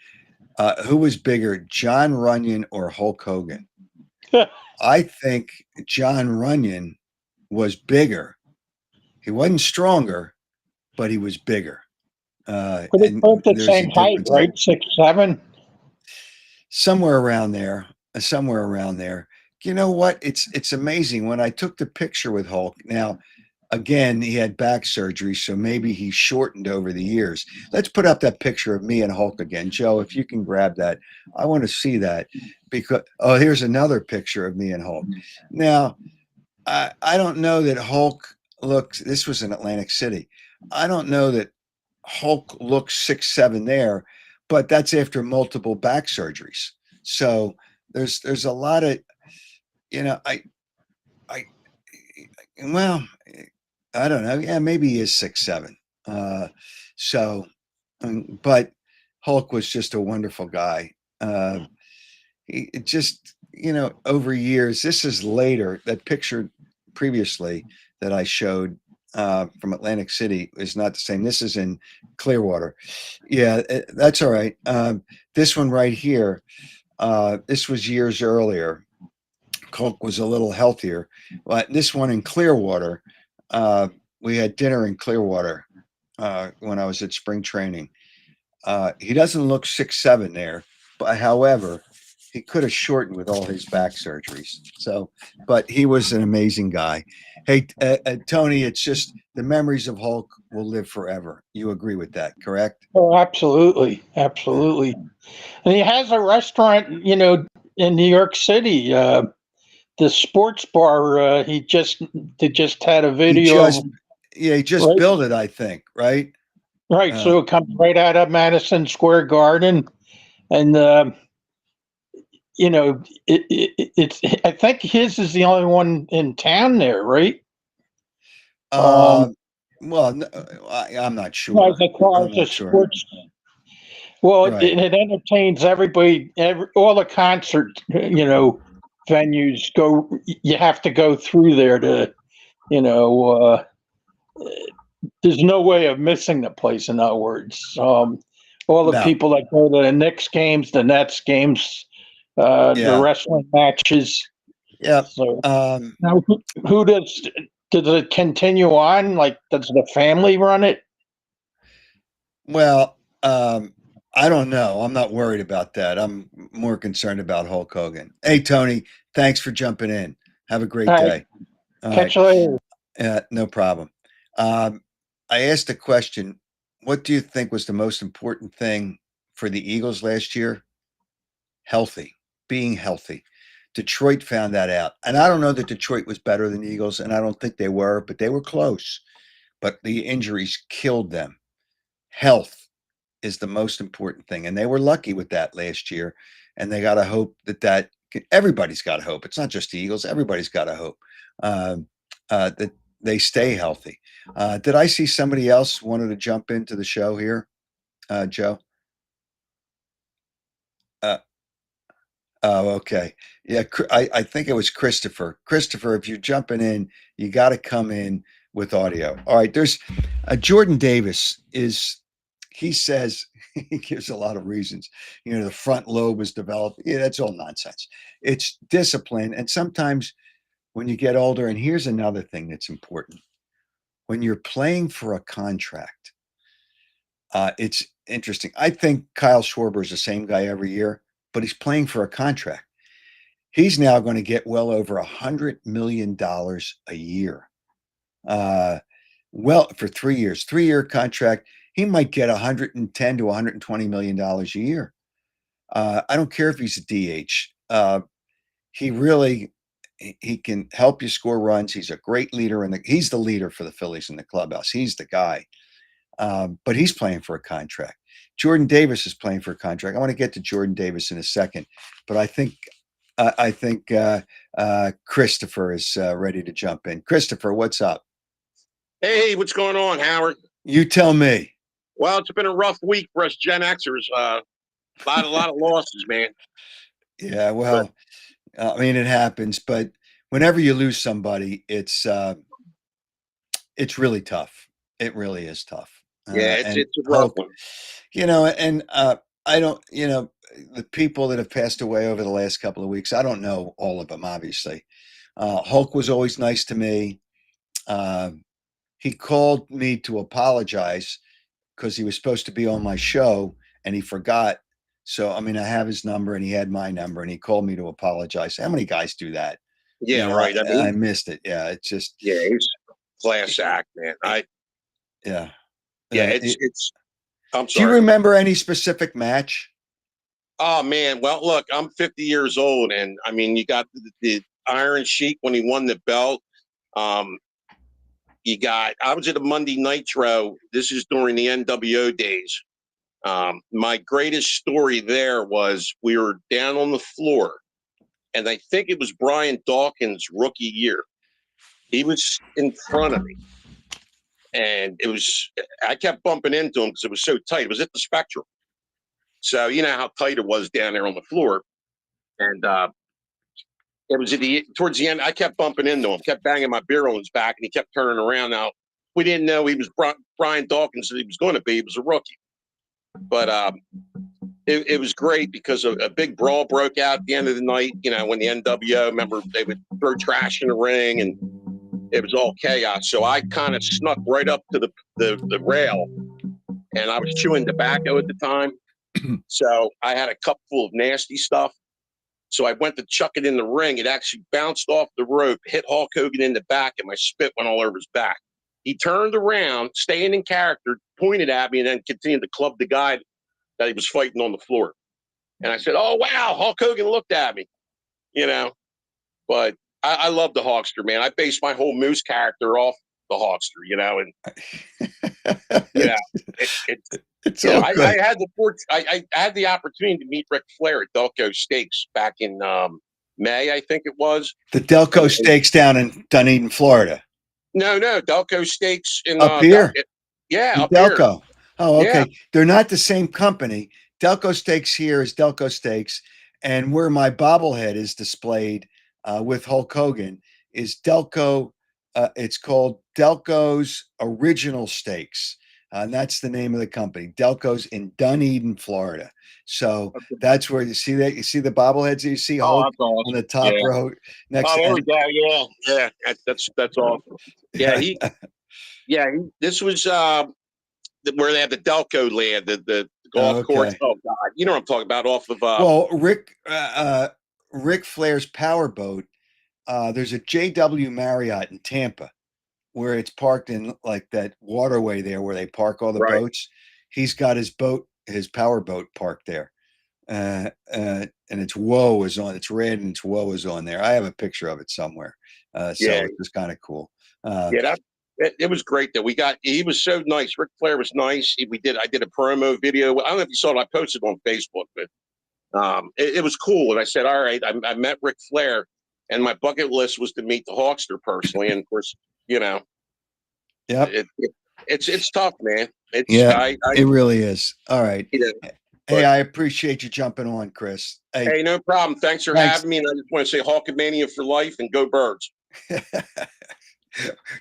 Who was bigger, John Runyon or Hulk Hogan? I think John Runyon was bigger. He wasn't stronger, but he was bigger. But they're And both the there's a same height, difference. right? 6'7". Somewhere around there. Somewhere around there. You know what? It's amazing. When I took the picture with Hulk, now again, he had back surgery, so maybe he shortened over the years. Let's put up that picture of me and Hulk again. Joe, if you can grab that. I want to see that because here's another picture of me and Hulk. Now, I don't know that Hulk looks, this was in Atlantic City. I don't know that Hulk looks 6'7" there, but that's after multiple back surgeries. So there's a lot of, I well, I don't know. Yeah, maybe he is 6'7". So, but Hulk was just a wonderful guy. He it just, over years, this is later, that picture previously that I showed from Atlantic City is not the same. This is in Clearwater. Yeah, that's all right. This one right here, this was years earlier. Hulk was a little healthier. But this one in Clearwater, we had dinner in Clearwater when I was at spring training. He doesn't look 6'7" there, but however, he could have shortened with all his back surgeries. So, but he was an amazing guy. Hey, Tony, it's just the memories of Hulk will live forever. You agree with that, correct? Oh, absolutely, absolutely. And he has a restaurant, in New York City. The sports bar. They just had a video. He just right, built it, I think, right? right. So it comes right out of Madison Square Garden, and it's. I think his is the only one in town there, right? Well, I'm not sure. As far I'm as the not sure. sports. Well, Right. it entertains everybody. All the concert, venues go. You have to go through there to, there's no way of missing the place. In other words, all the No. people that go to the Knicks games, the Nets games, the Yeah. wrestling matches. Yeah. So now, who does it continue on? Like, does the family run it? Well, I don't know. I'm not worried about that. I'm more concerned about Hulk Hogan. Hey, Tony, thanks for jumping in. Have a great All day. right. All Catch you later. No problem. I asked a question. What do you think was the most important thing for the Eagles last year? Being healthy. Detroit found that out. And I don't know that Detroit was better than the Eagles, and I don't think they were, but they were close. But the injuries killed them. Health is the most important thing. And they were lucky with that last year. And they got to hope that everybody's got to hope. It's not just the Eagles. Everybody's got to hope that they stay healthy. Did I see somebody else wanted to jump into the show here, Joe? Oh, okay. Yeah, I think it was Christopher. Christopher, if you're jumping in, you got to come in with audio. All right, there's Jordan Davis he says, he gives a lot of reasons. The front lobe is developed. Yeah, that's all nonsense. It's discipline. And sometimes when you get older, and here's another thing that's important. When you're playing for a contract, it's interesting. I think Kyle Schwarber is the same guy every year, but he's playing for a contract. He's now going to get well over $100 million a year. For 3 years, 3-year contract. He might get $110 to $120 million a year. I don't care if he's a DH. He can help you score runs. He's a great leader, he's the leader for the Phillies in the clubhouse. He's the guy. But he's playing for a contract. Jordan Davis is playing for a contract. I want to get to Jordan Davis in a second, but I think Christopher is ready to jump in. Christopher, what's up? Hey, what's going on, Howard? You tell me. Well, it's been a rough week for us Gen Xers. A lot of losses, man. Yeah, well, it happens, but whenever you lose somebody, it's really tough. It really is tough. Yeah, it's a rough one. And I don't, the people that have passed away over the last couple of weeks, I don't know all of them, obviously. Hulk was always nice to me. he called me to apologize because he was supposed to be on my show and he forgot. So, I mean, I have his number and he had my number and he called me to apologize. How many guys do that? Yeah, You know, right. I I mean, missed it. Yeah, it's just, yeah, he's class act, man. yeah. Yeah, Uh, it's. I'm do you sorry. remember any specific match? Oh man, well look, I'm 50 years old, and I mean, you got the Iron Sheik when he won the belt. You got. I was at a Monday Nitro. This is during the NWO days. My greatest story there was we were down on the floor, and I think it was Brian Dawkins' rookie year. He was in front of me, and it was. I kept bumping into him because it was so tight. It was at the Spectrum, so you know how tight it was down there on the floor, and it was towards the end. I kept bumping into him, kept banging my beer on his back, and he kept turning around. Now we didn't know he was Brian Dawkins that he was going to be. He was a rookie, but it was great because a big brawl broke out at the end of the night. You know, when the NWO, remember, they would throw trash in the ring, and it was all chaos. So I kind of snuck right up to the rail, and I was chewing tobacco at the time. So I had a cup full of nasty stuff. So I went to chuck it in the ring. It actually bounced off the rope, hit Hulk Hogan in the back, and my spit went all over his back. He turned around, staying in character, pointed at me, and then continued to club the guy that he was fighting on the floor. And I said, "Oh, wow, Hulk Hogan looked at me," you know. But I love the Hawkster, man. I based my whole Moose character off the Hawkster, you know. And, you know, It's you know, all good. I had the opportunity to meet Ric Flair at Delco Steaks back in May, I think it was. The Delco Steaks down in Dunedin, Florida. No, Delco Steaks in Up here? Yeah, In up here. Delco. Oh, okay. Yeah. They're not the same company. Delco Steaks here is Delco Steaks, and where my bobblehead is displayed with Hulk Hogan is Delco. It's called Delco's Original Steaks. And that's the name of the company, Delco's in Dunedin, Florida. So that's where you see that. You see the bobbleheads that you see Hulk that's awesome. on the top row next. Oh, there to we go. Yeah. That's awesome. Yeah, this was where they have the Delco land, the golf course. Oh God, you know what I'm talking about? Off of well, Ric Flair's powerboat. There's a JW Marriott in Tampa where it's parked in like that waterway there where they park all the boats. He's got his powerboat parked there. And its woe is on, it's red and its woe is on there. I have a picture of it somewhere. So it was kind of cool. It was great that he was so nice. Ric Flair was nice. I did a promo video. I don't know if you saw it. I posted on Facebook, but it was cool. And I said, all right, I met Ric Flair, and my bucket list was to meet the Hawkster personally. And of course, you know, it's tough, man. It really is. All right. Hey, I appreciate you jumping on, Chris. Hey, no problem. Thanks for having me. And I just want to say Hulkamania for life and go Birds.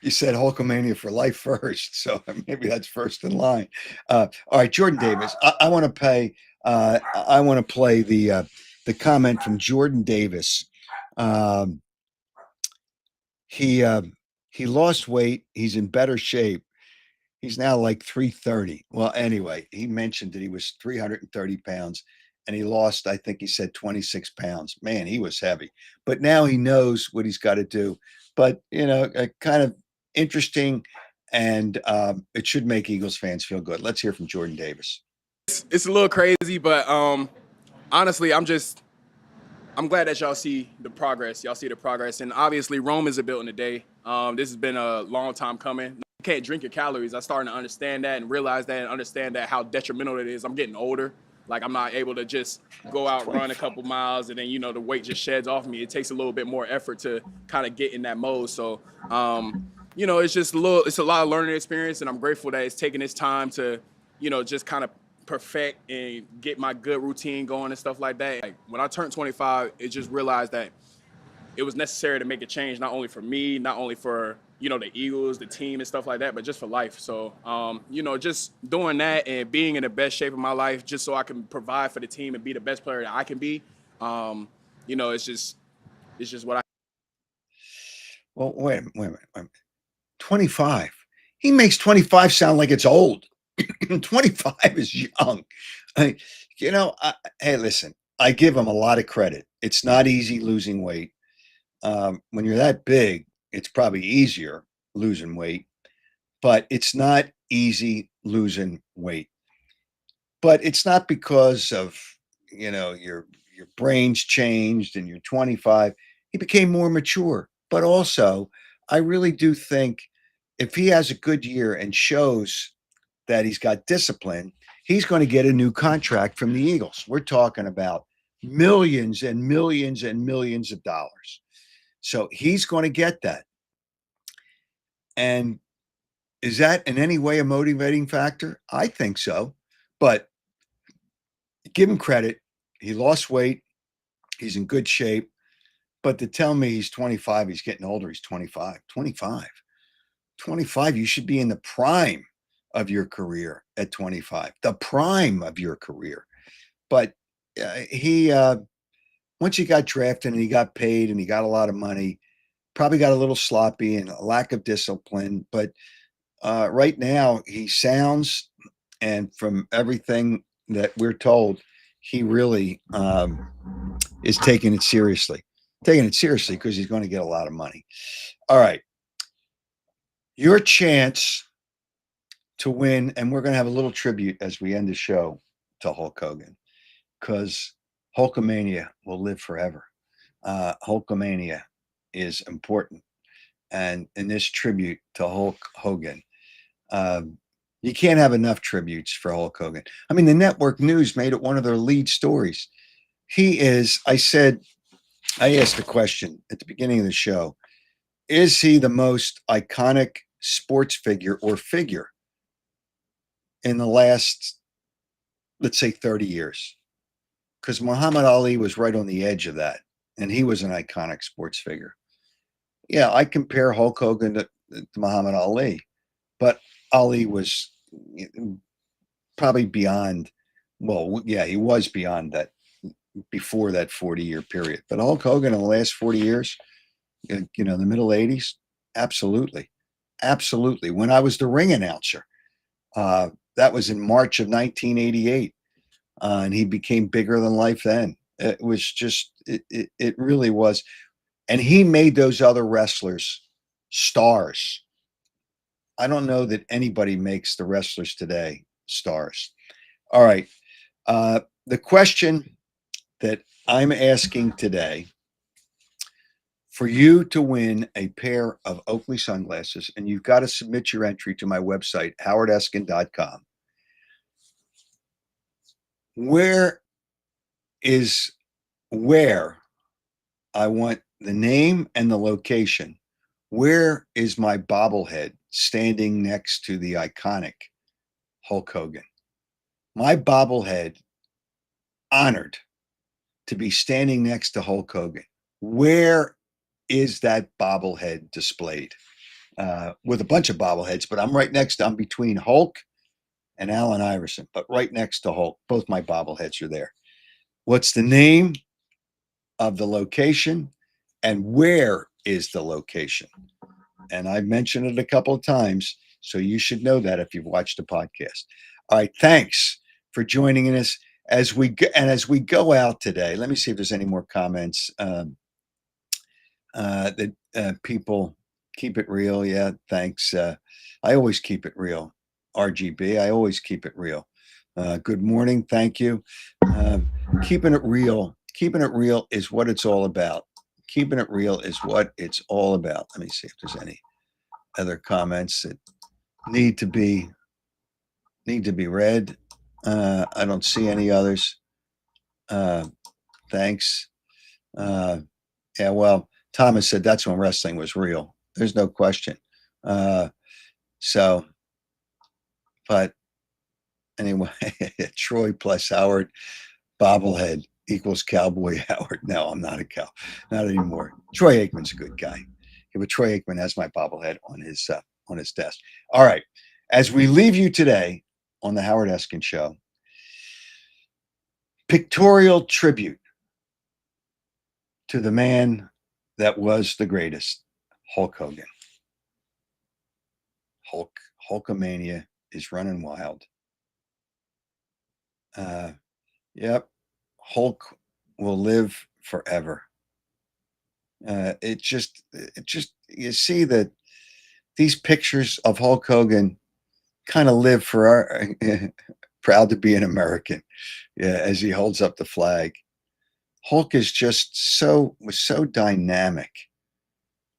You said Hulkamania for life first, so maybe that's first in line. All right, Jordan Davis. I want to play. I want to play the comment from Jordan Davis. He lost weight. He's in better shape. He's now like 330. Well, anyway, he mentioned that he was 330 pounds and he lost, I think he said 26 pounds. Man, he was heavy. But now he knows what he's got to do. But, you know, kind of interesting, and it should make Eagles fans feel good. Let's hear from Jordan Davis. It's a little crazy, but honestly, I'm glad that y'all see the progress. Y'all see the progress. And obviously, Rome isn't built in a day. This has been a long time coming. You can't drink your calories. I'm starting to understand that and realize that and understand that how detrimental it is. I'm getting older. Like, I'm not able to just go out, run a couple miles, and then, you know, the weight just sheds off me. It takes a little bit more effort to kind of get in that mode. So, you know, it's a lot of learning experience, and I'm grateful that it's taking its time to, you know, just kind of perfect and get my good routine going and stuff like that. Like, when I turned 25, it just realized that it was necessary to make a change, not only for me, not only for, you know, the Eagles, the team and stuff like that, but just for life. So, you know, just doing that and being in the best shape of my life just so I can provide for the team and be the best player that I can be, you know, it's just what I. Well, wait a minute. 25. He makes 25 sound like it's old. 25 is young. Hey, listen, I give him a lot of credit. It's not easy losing weight. When you're that big, it's probably easier losing weight, but it's not easy losing weight. But it's not because of, your brain's changed and you're 25. He became more mature. But also, I really do think if he has a good year and shows that he's got discipline, he's going to get a new contract from the Eagles. We're talking about millions and millions and millions of dollars. So he's going to get that. And is that in any way a motivating factor? I think so. But give him credit. He lost weight. He's in good shape. But to tell me he's 25, he's getting older, he's 25. 25, you should be in the prime of your career at 25, the prime of your career. But he, once he got drafted and he got paid and he got a lot of money, probably got a little sloppy and a lack of discipline. But right now he sounds, and from everything that we're told, he really is taking it seriously because he's going to get a lot of money. All right. Your chance to win, and we're going to have a little tribute as we end the show to Hulk Hogan, because Hulkamania will live forever. Hulkamania is important. And in this tribute to Hulk Hogan, you can't have enough tributes for Hulk Hogan. I mean, the network news made it one of their lead stories. He is, I asked a question at the beginning of the show, is he the most iconic sports figure or figure in the last, let's say, 30 years? Because Muhammad Ali was right on the edge of that, and he was an iconic sports figure. Yeah, I compare Hulk Hogan to Muhammad Ali, but Ali was probably beyond, well, yeah, he was beyond that, before that 40-year period. But Hulk Hogan in the last 40 years, the middle 80s, absolutely. Absolutely. When I was the ring announcer, that was in March of 1988, and he became bigger than life then. It was just, it really was. And he made those other wrestlers stars. I don't know that anybody makes the wrestlers today stars. All right. The question that I'm asking today, for you to win a pair of Oakley sunglasses, and you've got to submit your entry to my website, howardeskin.com. Where I want the name and the location. Where is my bobblehead standing next to the iconic Hulk Hogan? My bobblehead, honored to be standing next to Hulk Hogan. Where is that bobblehead displayed? With a bunch of bobbleheads, but I'm between Hulk and Allen Iverson, but right next to Hulk. Both my bobbleheads are there. What's the name of the location, and where is the location? And I've mentioned it a couple of times, so you should know that if you've watched the podcast. All right, thanks for joining us as we go out today. Let me see if there's any more comments. That people keep it real. Yeah, thanks. I always keep it real. RGB, I always keep it real. Good morning. Thank you. Keeping it real. Keeping it real is what it's all about. Keeping it real is what it's all about. Let me see if there's any other comments that need to be read. I don't see any others. Thanks. Yeah, well, Thomas said that's when wrestling was real. There's no question. But anyway, Troy plus Howard, bobblehead equals Cowboy Howard. No, I'm not not anymore. Troy Aikman's a good guy. Yeah, but Troy Aikman has my bobblehead on his desk. All right. As we leave you today on the Howard Eskin Show, pictorial tribute to the man that was the greatest, Hulk Hogan. Hulkamania is running wild. Yep. Hulk will live forever. It just, you see that these pictures of Hulk Hogan kind of live for our, proud to be an American. Yeah. As he holds up the flag. Hulk is just was so dynamic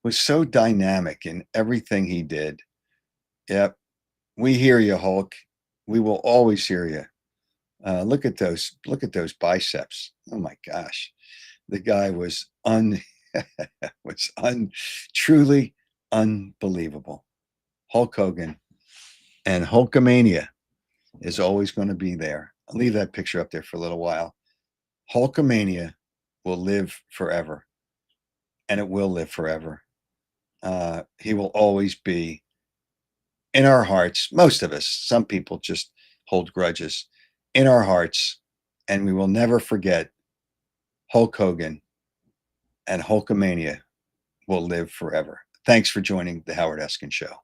in everything he did. Yep. We hear you, Hulk. We will always hear you. Look at those biceps. Oh my gosh. The guy was truly unbelievable. Hulk Hogan, and Hulkamania is always going to be there. I'll leave that picture up there for a little while. Hulkamania will live forever, and it will live forever. He will always be in our hearts. Most of us, some people just hold grudges, in our hearts, and we will never forget Hulk Hogan, and Hulkamania will live forever. Thanks for joining the Howard Eskin Show.